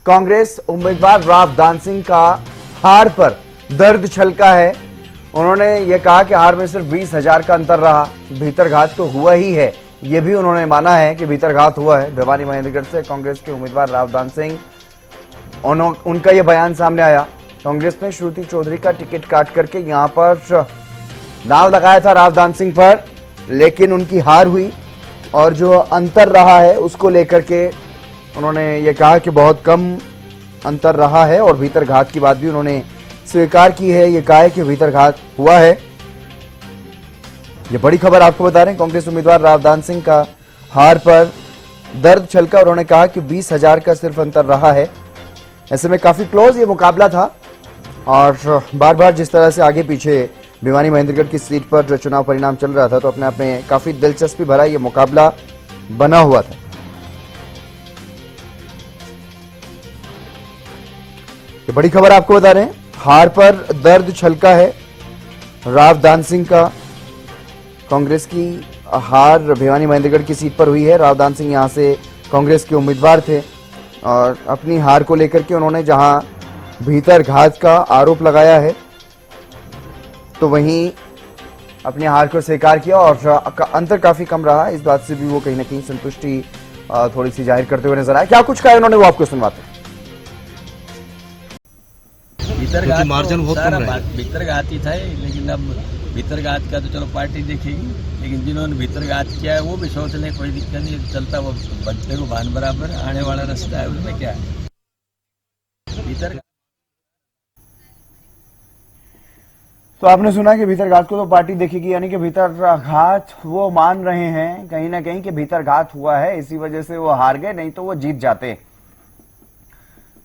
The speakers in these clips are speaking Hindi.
कांग्रेस उम्मीदवार रावदान सिंह का हार पर दर्द छलका है। उन्होंने ये कहा कि हार में सिर्फ 20,000 का अंतर रहा, भीतरघात तो हुआ ही है। ये भी उन्होंने माना है कि भीतरघात हुआ है। भिवानी महेंद्रगढ़ से कांग्रेस के उम्मीदवार रावदान सिंह, उनका यह बयान सामने आया। कांग्रेस ने श्रुति चौधरी का टिकट काट करके यहां पर नाम लगाया था रावदान सिंह पर, लेकिन उनकी हार हुई और जो अंतर रहा है उसको लेकर के उन्होंने ये कहा कि बहुत कम अंतर रहा है और भीतरघात की बात भी उन्होंने स्वीकार की है। ये कहा है कि भीतरघात हुआ है। ये बड़ी खबर आपको बता रहे हैं, कांग्रेस उम्मीदवार रावदान सिंह का हार पर दर्द छलका। उन्होंने कहा कि 20,000 का सिर्फ अंतर रहा है। ऐसे में काफी क्लोज ये मुकाबला था और बार बार जिस तरह से आगे पीछे भिवानी महेंद्रगढ़ की सीट पर जो चुनाव परिणाम चल रहा था, तो अपने आप में काफी दिलचस्पी भरा ये मुकाबला बना हुआ था। ये बड़ी खबर आपको बता रहे हैं, हार पर दर्द छलका है रावदान सिंह का। कांग्रेस की हार भिवानी महेंद्रगढ़ की सीट पर हुई है। रावदान सिंह यहां से कांग्रेस के उम्मीदवार थे और अपनी हार को लेकर के उन्होंने जहां भीतरघात का आरोप लगाया है, तो वहीं अपनी हार को स्वीकार किया और अंतर काफी कम रहा। इस बात से भी वो कहीं ना कहीं संतुष्टि थोड़ी सी जाहिर करते हुए नजर आए। क्या कुछ कहा उन्होंने, वो आपको सुनवाते हैं। भीतरघात मार्जिन बहुत कम रहा है। भीतरघात ही था, लेकिन अब भीतरघात का तो चलो पार्टी देखेगी, लेकिन जिन्होंने भीतरघात किया है वो भी सोच लें, कोई दिक्कत नहीं, चलता वो बनते को भान बराबर आने वाला रास्ता है, उसमें क्या है। भीतरघात तो आपने सुना कि भीतरघात को तो पार्टी देखेगी, यानी कि भीतरघात वो मान रहे हैं कहीं ना कहीं कि भीतरघात हुआ है, इसी वजह से वो हार गए, नहीं तो वो जीत जाते।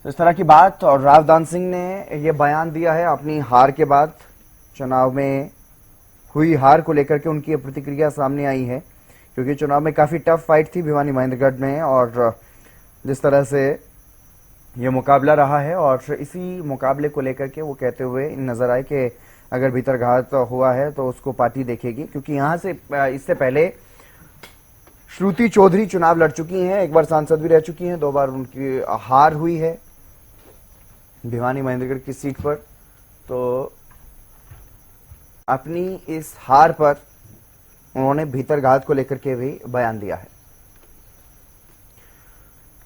तो इस तरह की बात, और रावदान सिंह ने ये बयान दिया है अपनी हार के बाद। चुनाव में हुई हार को लेकर के उनकी प्रतिक्रिया सामने आई है, क्योंकि चुनाव में काफी टफ फाइट थी भिवानी महेंद्रगढ़ में, और जिस तरह से ये मुकाबला रहा है, और इसी मुकाबले को लेकर के वो कहते हुए नजर आए कि अगर भीतरघात हुआ है तो उसको पार्टी देखेगी। क्योंकि यहां से इससे पहले श्रुति चौधरी चुनाव लड़ चुकी हैं, एक बार सांसद भी रह चुकी हैं, 2 बार उनकी हार हुई है भिवानी महेंद्रगढ़ की सीट पर। तो अपनी इस हार पर उन्होंने भीतरघात को लेकर के भी बयान दिया है।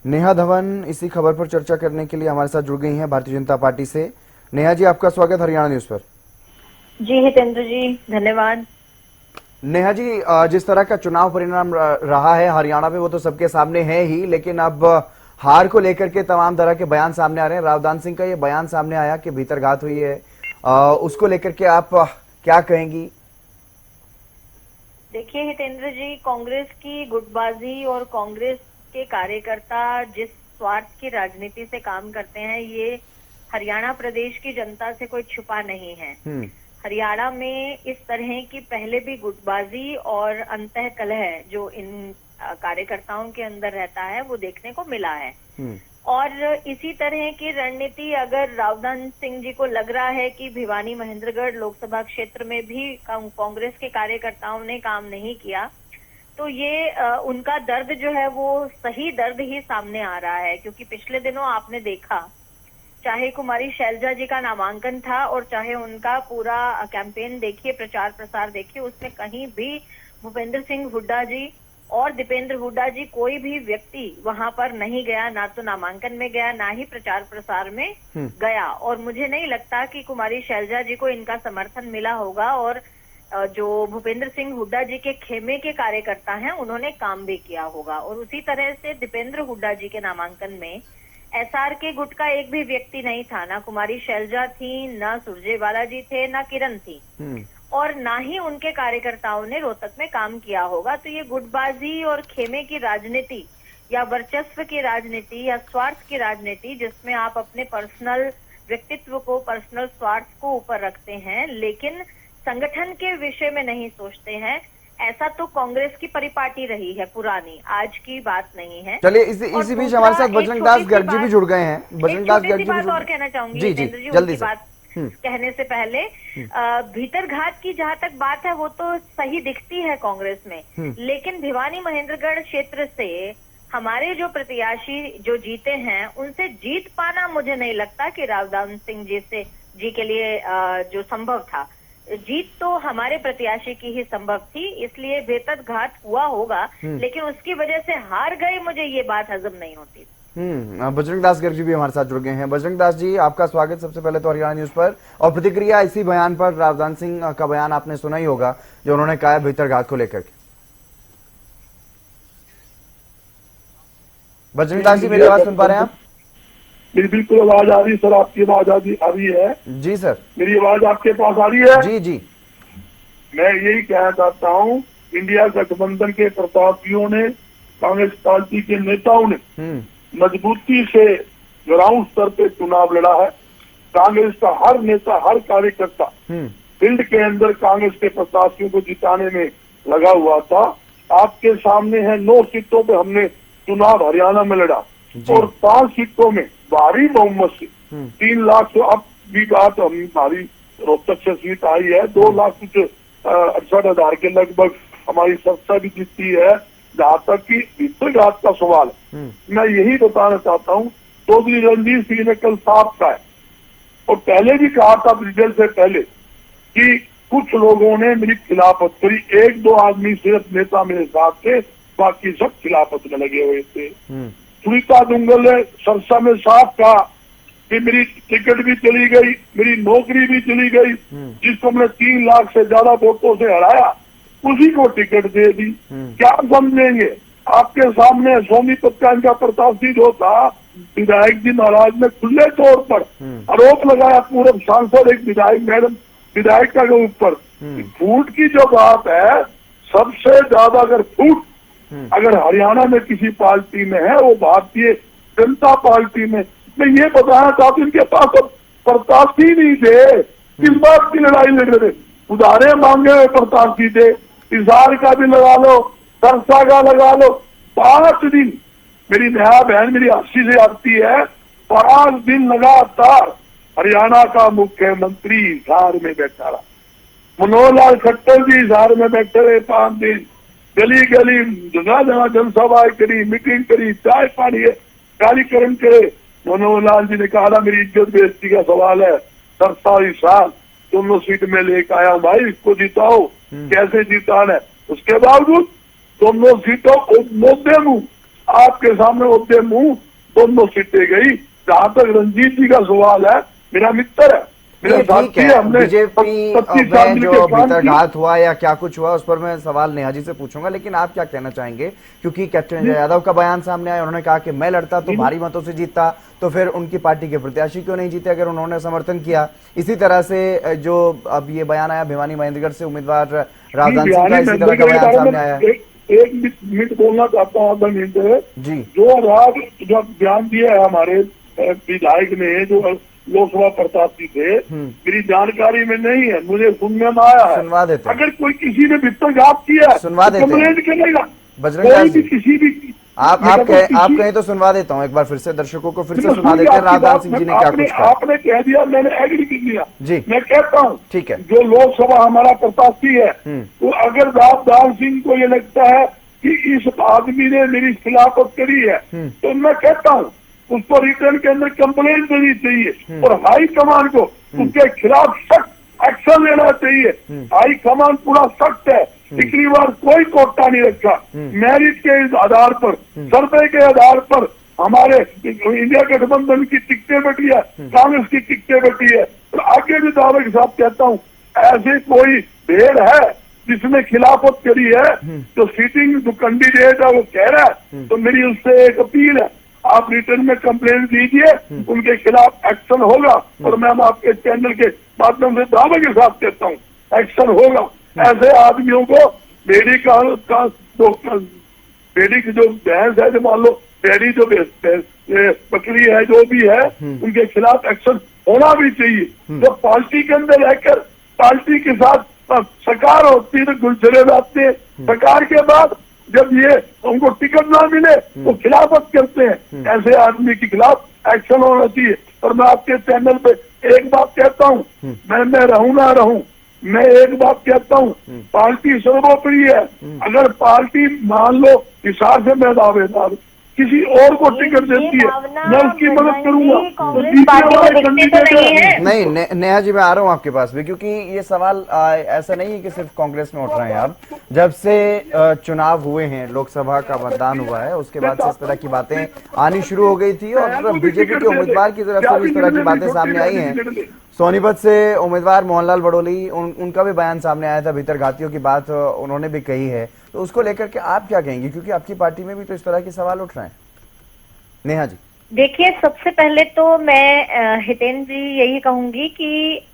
नेहा धवन इसी खबर पर चर्चा करने के लिए हमारे साथ जुड़ गई हैं भारतीय जनता पार्टी से। नेहा जी, आपका स्वागत हरियाणा न्यूज पर। जी हितेंद्र जी, धन्यवाद। नेहा जी, जिस तरह का चुनाव परिणाम रहा है हरियाणा में वो तो सबके सामने है ही, लेकिन अब हार को लेकर के तमाम तरह के बयान सामने आ रहे हैं। रावदान सिंह का ये बयान सामने आया कि भीतरघात हुई है, उसको लेकर के आप क्या कहेंगी? देखिए हितेंद्र जी, कांग्रेस की गुटबाजी और कांग्रेस के कार्यकर्ता जिस स्वार्थ की राजनीति से काम करते हैं, ये हरियाणा प्रदेश की जनता से कोई छुपा नहीं है। हरियाणा में इस तरह की पहले भी गुटबाजी और अंतः कलह जो इन कार्यकर्ताओं के अंदर रहता है वो देखने को मिला है। और इसी तरह की रणनीति अगर रावदान सिंह जी को लग रहा है कि भिवानी महेंद्रगढ़ लोकसभा क्षेत्र में भी कांग्रेस के कार्यकर्ताओं ने काम नहीं किया, तो ये उनका दर्द जो है वो सही दर्द ही सामने आ रहा है। क्योंकि पिछले दिनों आपने देखा, चाहे कुमारी शैलजा जी का नामांकन था और चाहे उनका पूरा कैंपेन देखिए, प्रचार प्रसार देखिए, उसमें कहीं भी भूपेंद्र सिंह हुड्डा जी और दीपेंद्र हुड्डा जी कोई भी व्यक्ति वहां पर नहीं गया, ना तो नामांकन में गया, ना ही प्रचार प्रसार में गया। और मुझे नहीं लगता कि कुमारी शैलजा जी को इनका समर्थन मिला होगा, और जो भूपेंद्र सिंह हुड्डा जी के खेमे के कार्यकर्ता हैं उन्होंने काम भी किया होगा। और उसी तरह से दीपेंद्र हुड्डा जी के नामांकन में एसआर के गुट का एक भी व्यक्ति नहीं था, ना कुमारी शैलजा थी, ना सुरजेवाला जी थे, ना किरण थी, और ना ही उनके कार्यकर्ताओं ने रोहतक में काम किया होगा। तो ये गुटबाजी और खेमे की राजनीति या वर्चस्व की राजनीति या स्वार्थ की राजनीति, जिसमें आप अपने पर्सनल व्यक्तित्व को, पर्सनल स्वार्थ को ऊपर रखते हैं, लेकिन संगठन के विषय में नहीं सोचते हैं, ऐसा तो कांग्रेस की परिपाटी रही है पुरानी, आज की बात नहीं है। चलिए इसी बीच हमारे साथ बजरंग दास गर्ग जी भी जुड़ गए हैं। बजरंग दास गर्ग जी बात और कहना चाहूंगी जितेंद्र जी, उनकी बात कहने से पहले भीतरघात की जहां तक बात है वो तो सही दिखती है कांग्रेस में, लेकिन भिवानी महेंद्रगढ़ क्षेत्र से हमारे जो प्रत्याशी जो जीते हैं उनसे जीत पाना मुझे नहीं लगता कि रावदान सिंह जी के लिए जो संभव था। जीत तो हमारे प्रत्याशी की ही संभव थी, इसलिए बेतरघात हुआ होगा, लेकिन उसकी वजह से हार गए, मुझे ये बात हजम नहीं होती। बजरंग दास गर्ग जी भी हमारे साथ जुड़ गए हैं। बजरंग दास जी, आपका स्वागत सबसे पहले तो हरियाणा न्यूज पर, और प्रतिक्रिया इसी बयान पर, रावदान सिंह का बयान आपने सुना ही होगा जो उन्होंने कहा भीतरघात को लेकर के। बजरंग दास जी, मेरी आवाज सुन पा रहे हैं आप? बिल्कुल आवाज आ रही सर, आपकी आवाज आ रही है? जी सर, मेरी आवाज आपके पास आ रही है? जी जी। मैं यही कहना चाहता हूँ, इंडिया गठबंधन के प्रत्याशियों ने, कांग्रेस पार्टी के नेताओं ने मजबूती से ग्राउंड स्तर पे चुनाव लड़ा है। कांग्रेस का हर नेता, हर कार्यकर्ता फील्ड के अंदर कांग्रेस के प्रत्याशियों को जिताने में लगा हुआ था। आपके सामने है 9 सीटों पे हमने चुनाव हरियाणा में लड़ा और 5 सीटों में भारी बहुमत से 3 लाख से अब भी बात हम भारी रोहतक से सीट आई है, 2 लाख कुछ 68,000 के लगभग हमारी संस्था भी जीतती है। जहाँ तक की भीतरघात का सवाल है, मैं यही बताना चाहता हूँ, चौधरी रणजीत सिंह ने कल साफ कहा है और पहले भी कहा था रिजल्ट से पहले कि कुछ लोगों ने मेरी खिलाफत करी, 1-2 आदमी सिर्फ नेता मेरे साथ थे, बाकी सब खिलाफत में लगे हुए थे। सुनीता दुंगल ने सरसा में साफ कहा कि मेरी टिकट भी चली गई, मेरी नौकरी भी चली गई, जिसको हमने 3 लाख से ज्यादा वोटों से हराया उसी को टिकट दे दी। क्या समझेंगे? आपके सामने सोनीपत का इनका प्रत्याशी जो था, विधायक जी महाराज ने खुले तौर पर आरोप लगाया, पूर्व सांसद एक विधायक मैडम विधायक का ऊपर। फूट की जो बात है, सबसे ज्यादा अगर फूट अगर हरियाणा में किसी पार्टी में है वो भारतीय जनता पार्टी में। मैं ये बताना चाहती हूँ, इनके पास तो प्रत्याशी नहीं थे, किस बात की लड़ाई लड़ रहे थे? उधारे मांगे हुए प्रत्याशी थे, हिसार का भी लगा लो, सरसा का लगा लो। 5 दिन मेरी नया बहन मेरी 80 से आती है, 5 दिन लगातार हरियाणा का मुख्यमंत्री हिसार में बैठा रहा। मनोहर लाल खट्टर जी हिसार में बैठे रहे 5 दिन, गली गली जगह जगह जनसभाएं करी, मीटिंग करी, चाय पानी कार्यक्रम करे। मनोहर लाल जी ने कहा मेरी इज्जत बेइज्जती का सवाल है, सरसा हिसार दोनों सीट में लेकर आया भाई, इसको जिताओ। कैसे जिताना है? उसके बावजूद दोनों सीटों मुद्दे मुंह आपके सामने मुद्दे मुंह दोनों सीटें गई। जहां तक रंजीत जी का सवाल है, मेरा मित्र है, मेरा साथी है, हमने बीजेपी में जो भीतरघात हुआ या क्या कुछ हुआ उस पर मैं सवाल नेहा जी से पूछूंगा, लेकिन आप क्या कहना चाहेंगे? क्योंकि कैप्टन अजय यादव का बयान सामने आया, उन्होंने कहा कि मैं लड़ता तो भारी मतों से जीतता, तो फिर उनकी पार्टी के प्रत्याशी क्यों नहीं जीते अगर उन्होंने समर्थन किया? इसी तरह से जो अब ये बयान आया भिवानी महेंद्रगढ़ से उम्मीदवार रावदान सिंह का, इसी तरह का बयान सामने आया। एक मिनट बोलना चाहता हूँ आधा मिनट जी। जो बयान दिया है हमारे विधायक ने, जो लोकसभा प्रत्याशी थे, मेरी जानकारी में नहीं है, मुझे सुनने में आया है। सुनवा देते हैं। अगर कोई किसी ने भीतरघात किया है सुनवा देते हैं, कंप्लेंट करेगा। बजरंग दास जी, किसी भी आप कहें तो सुनवा देता हूँ, एक बार फिर से दर्शकों को फिर से सुना देते हैं रावदान सिंह जी ने क्या कुछ कहा। आपने कह दिया, मैंने एग्री कर दिया जी। मैं कहता हूँ, ठीक है, जो लोकसभा हमारा प्रत्याशी है, तो अगर रावदान सिंह को ये लगता है कि इस आदमी ने मेरी खिलाफत करी है, तो मैं कहता हूँ उसको रिटर्न के अंदर कंप्लेंट देनी चाहिए और हाई कमान को उसके खिलाफ सख्त एक्शन लेना चाहिए। हाई कमान पूरा सख्त है, पिछली बार कोई कोटा नहीं रखा, मेरिट के आधार पर, सर्वे के आधार पर हमारे इंडिया गठबंधन की टिकटें बटी है, कांग्रेस की टिकटें बटी है। और आगे भी दावे के साथ कहता हूँ, ऐसे कोई भेड़ है जिसने खिलाफत करी है, तो सीटिंग जो कैंडिडेट है वो कह रहा है, तो मेरी उससे एक अपील है, आप रिटर्न में कंप्लेंट दीजिए, उनके खिलाफ एक्शन होगा। और मैं आपके चैनल के माध्यम से दावे के साथ कहता हूँ एक्शन होगा। ऐसे आदमियों को बेड़ी की जो भैंस है, जो मान लो बेड़ी जो बकरी है, जो भी है, उनके खिलाफ एक्शन होना भी चाहिए। जब पार्टी के अंदर रहकर पार्टी के साथ सरकार होती है तो गुलछड़े जाते हैं, सरकार के बाद जब ये उनको टिकट ना मिले वो खिलाफत करते हैं। ऐसे आदमी के खिलाफ एक्शन होना चाहिए। और मैं आपके चैनल पे एक बात कहता हूँ, मैं रहूं ना रहूं, मैं एक बात कहता हूँ, पार्टी सर्वोपरि है। अगर पार्टी मान लो हिसार से मैं दावेदार, किसी और को टिकट देती है, मैं उसकी मदद करूंगा। तो पार्टी को दिखती तो नहीं है। नहीं नेहा जी, मैं आ रहा हूँ आपके पास भी, क्योंकि ये सवाल ऐसा नहीं है कि सिर्फ कांग्रेस में उठ रहे हैं। अब जब से चुनाव हुए हैं, लोकसभा का मतदान हुआ है, उसके बाद से इस तरह की बातें आनी शुरू हो गई थी और बीजेपी के उम्मीदवार की तरफ से भी इस तरह की बातें सामने आई हैं। सोनीपत से उम्मीदवार मोहनलाल बड़ोली, उनका भी बयान सामने आया था, भीतरघातियों की बात उन्होंने भी कही है। तो उसको लेकर के आप क्या कहेंगे, क्योंकि आपकी पार्टी में भी तो इस तरह के सवाल उठ रहे हैं। नेहा जी, देखिए, सबसे पहले तो मैं हितेंद्र जी यही कहूंगी कि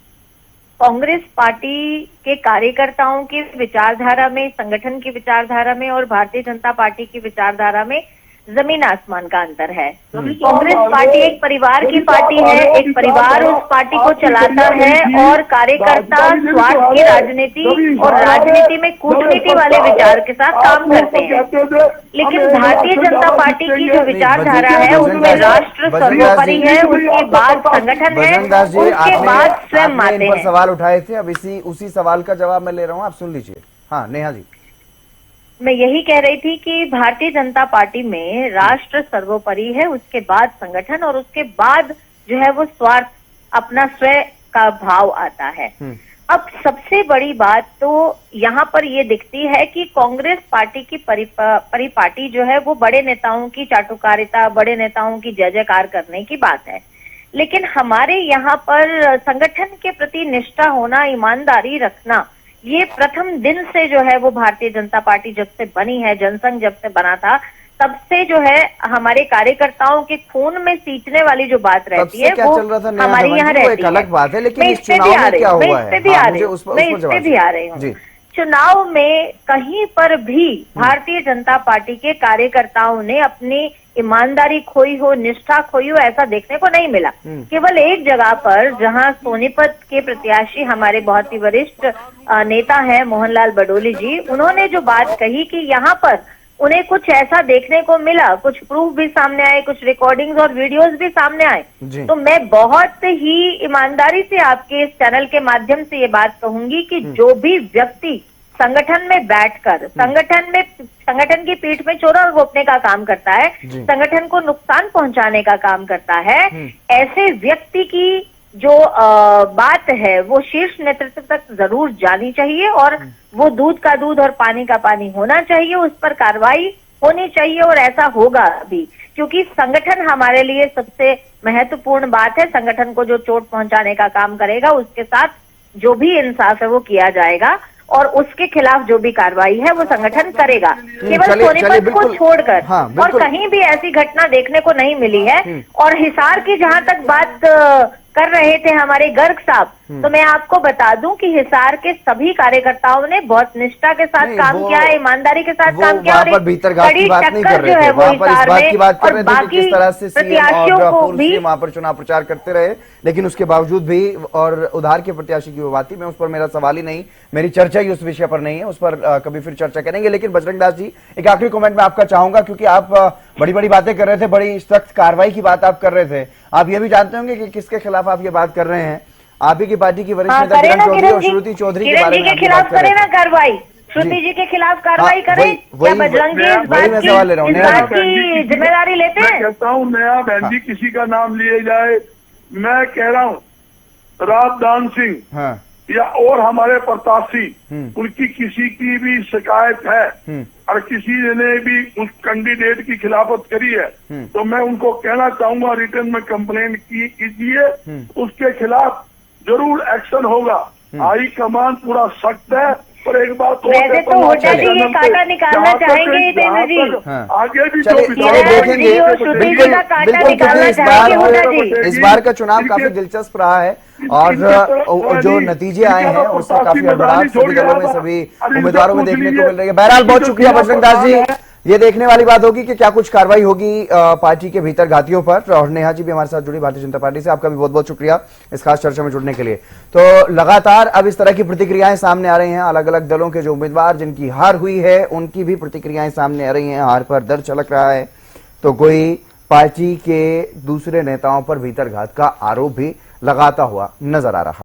कांग्रेस पार्टी के कार्यकर्ताओं की विचारधारा में, संगठन की विचारधारा में और भारतीय जनता पार्टी की विचारधारा में जमीन आसमान का अंतर है। कांग्रेस पार्टी एक परिवार की पार्टी है, एक परिवार उस पार्टी को चलाता है और कार्यकर्ता स्वार्थ की राजनीति और राजनीति में कूटनीति वाले विचार के साथ काम करते हैं। लेकिन भारतीय जनता पार्टी की जो विचारधारा है उसमें राष्ट्र सर्वोपरि है, उसके बाद संगठन है, उसके बाद स्वयं आते हैं। सवाल उठाए थे, अब उसी सवाल का जवाब मैं ले रहा हूँ, आप सुन लीजिए। हाँ नेहा जी, मैं यही कह रही थी कि भारतीय जनता पार्टी में राष्ट्र सर्वोपरि है, उसके बाद संगठन और उसके बाद जो है वो स्वार्थ, अपना स्वयं का भाव आता है। अब सबसे बड़ी बात तो यहाँ पर ये दिखती है कि कांग्रेस पार्टी की परिपाटी जो है वो बड़े नेताओं की चाटुकारिता, बड़े नेताओं की जय जयकार करने की बात है। लेकिन हमारे यहाँ पर संगठन के प्रति निष्ठा होना, ईमानदारी रखना, ये प्रथम दिन से जो है वो भारतीय जनता पार्टी जब से बनी है, जनसंघ जब से बना था, तब से जो है हमारे कार्यकर्ताओं के खून में सींचने वाली जो बात रहती है वो हमारी यहाँ रहती है। अलग बात है, लेकिन मैं इस पे भी आ रही हूँ, मैं इस पे भी आ रही हूँ। चुनाव में कहीं पर भी भारतीय जनता पार्टी के कार्यकर्ताओं ने अपनी ईमानदारी खोई हो, निष्ठा खोई हो, ऐसा देखने को नहीं मिला। केवल एक जगह पर, जहां सोनीपत के प्रत्याशी हमारे बहुत ही वरिष्ठ नेता हैं मोहनलाल बड़ोली जी, उन्होंने जो बात कही कि यहाँ पर उन्हें कुछ ऐसा देखने को मिला, कुछ प्रूफ भी सामने आए, कुछ रिकॉर्डिंग्स और वीडियोस भी सामने आए। तो मैं बहुत ही ईमानदारी से आपके इस चैनल के माध्यम से ये बात कहूंगी कि जो भी व्यक्ति संगठन में बैठकर संगठन की पीठ में चोरा रोपने का काम करता है, संगठन को नुकसान पहुंचाने का काम करता है, ऐसे व्यक्ति की जो बात है वो शीर्ष नेतृत्व तक जरूर जानी चाहिए और वो दूध का दूध और पानी का पानी होना चाहिए, उस पर कार्रवाई होनी चाहिए और ऐसा होगा भी, क्योंकि संगठन हमारे लिए सबसे महत्वपूर्ण बात है। संगठन को जो चोट पहुंचाने का काम करेगा उसके साथ जो भी इंसाफ है वो किया जाएगा और उसके खिलाफ जो भी कार्रवाई है वो संगठन करेगा। केवल सोनीपत को छोड़कर और कहीं भी ऐसी घटना देखने को नहीं मिली है। और हिसार की जहां तक बात कर रहे थे हमारे गर्ग साहब, तो मैं आपको बता दूं कि हिसार के सभी कार्यकर्ताओं ने बहुत निष्ठा के साथ काम किया है, ईमानदारी के साथ काम किया और कड़ी टक्कर जो है वो हिसार में और बाकी प्रत्याशियों को भी वहां पर चुनाव प्रचार करते रहे, लेकिन उसके बावजूद भी और उधार के प्रत्याशी की वो बात थी। मैं उस पर, मेरा सवाल ही नहीं, मेरी चर्चा ही उस विषय पर नहीं है, उस पर कभी फिर चर्चा करेंगे। लेकिन बजरंग दास जी, एक आखिरी कमेंट में आपका चाहूंगा, क्योंकि आप बड़ी बड़ी बातें कर रहे थे, बड़ी सख्त कार्रवाई की बात आप कर रहे थे। आप ये भी जानते होंगे कि किसके खिलाफ आप ये बात कर रहे हैं? आप ही की पार्टी की वरिष्ठ नेता किरण चौधरी और श्रुति चौधरी के बारे में आप खिलाफ करें ना कार्रवाई, श्रुति जी के खिलाफ कार्रवाई करें। क्या बजरंग जी इस बात की जिम्मेदारी लेते हैं? मैं कहता हूँ नया बहन जी किसी का नाम लिए जाए, मैं कह रहा हूँ राजदान सिंह या और हमारे प्रत्याशी, उनकी किसी की भी शिकायत है और किसी ने भी उस कैंडिडेट की खिलाफत करी है, तो मैं उनको कहना चाहूंगा रिटर्न में कंप्लेंट कीजिए, उसके खिलाफ जरूर एक्शन होगा। हाई कमान पूरा सख्त है। पर एक बात वैसे तो होटा जी ये कांटा निकालना चाहेंगे हितेंद्र जी, आगे भी देखेंगे इस बार का चुनाव काफी दिलचस्प रहा है और जो नतीजे आए हैं उससे काफी हड़बड़ाहट सभी दलों में, सभी उम्मीदवारों में देखने को मिल रही है। बहरहाल बहुत शुक्रिया बजरंग दास जी। ये देखने वाली बात होगी कि क्या कुछ कार्रवाई होगी पार्टी के भीतर घातियों पर। और नेहा जी भी हमारे साथ जुड़ी भारतीय जनता पार्टी से, आपका भी बहुत बहुत शुक्रिया इस खास चर्चा में जुड़ने के लिए। तो लगातार अब इस तरह की प्रतिक्रियाएं सामने आ रही हैं, अलग अलग दलों के जो उम्मीदवार जिनकी हार हुई है उनकी भी प्रतिक्रियाएं सामने आ रही हैं, हार पर दर्द छलक रहा है, तो कोई पार्टी के दूसरे नेताओं पर भीतर घात का आरोप भी लगाता हुआ नजर आ रहा।